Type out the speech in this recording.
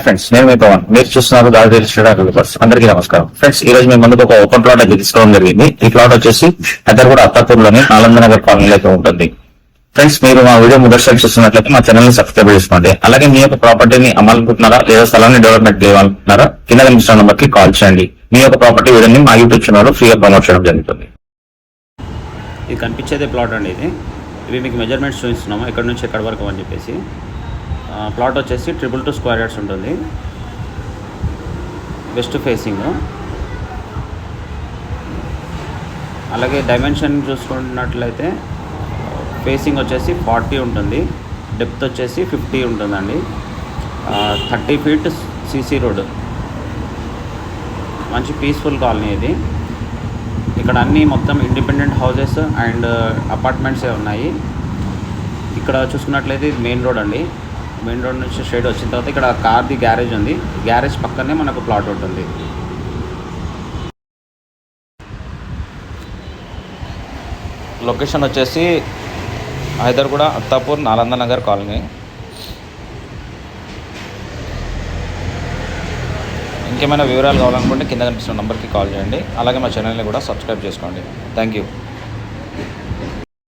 Friends, నేను మీ పవన్. మీరు చూస్తున్నారు దాదాపు డెవలపర్స్. అందరికీ నమస్కారం. ఫ్రెండ్స్, ఈ రోజు మీ ముందుకు ఒక ఓపెన్ ప్లాట్ అయితే తీసుకోవడం జరిగింది. ఈ ప్లాట్ వచ్చేసి హైదరాబాద్ అత్తాపూర్ లోని ఆనందనగర్ కాలనీలో అయితే ఉంటుంది. ఫ్రెండ్స్, మీరు మా వీడియో మొదటిసారి చూస్తున్నట్లయితే మా ఛానల్ ని సబ్స్క్రైబ్ చేసుకోండి. అలాగే మీ యొక్క ప్రాపర్టీని అమ్మాలనుకుంటున్నారా లేదా స్థలాన్ని డెవలప్మెంట్ చేయాలనుకుంటున్నారా కింద కనిపిస్తున్న నంబర్ కి కాల్ చేయండి. మీ యొక్క ప్రాపర్టీ వీడియోని మా యూట్యూబ్ ఛానల్ ఫ్రీగా ప్రమోట్ చేయడం జరుగుతుంది. ఇది కనిపించేదే ప్లాట్ అండి. ఇవి మీకు మెజర్మెంట్స్ చూపిస్తున్నాము ఇక్కడ నుంచి ఎక్కడి వరకు అని చెప్పేసి. ప్లాట్ వచ్చేసి 222 స్క్వేర్ యార్డ్స్ ఉంటుంది. West facing. అలాగే డైమెన్షన్ చూసుకున్నట్లయితే ఫేసింగ్ వచ్చేసి 40 ఉంటుంది, డెప్త్ వచ్చేసి 50 ఉంటుందండి. 30 ఫీట్ సీసీ రోడ్. మంచి పీస్ఫుల్ కాలనీ ఇది. ఇక్కడ అన్నీ మొత్తం ఇండిపెండెంట్ హౌసెస్ అండ్ అపార్ట్మెంట్సే ఉన్నాయి. ఇక్కడ చూసుకున్నట్లయితే ఇది మెయిన్ రోడ్ అండి. మెయిన్ రోడ్ నుంచి స్ట్రైట్ వచ్చిన తర్వాత ఇక్కడ కార్ది గ్యారేజ్ ఉంది. గ్యారేజ్ పక్కనే మనకు ప్లాట్ ఉంటుంది. లొకేషన్ వచ్చేసి హైదరాబాద్ అత్తాపూర్ నాలందనగర్ కాలనీ. ఇంకేమైనా వివరాలు కావాలనుకుంటే కింద కనిపిస్తున్న నెంబర్కి కాల్ చేయండి. అలాగే మా ఛానల్ని కూడా సబ్స్క్రైబ్ చేసుకోండి. Thank you.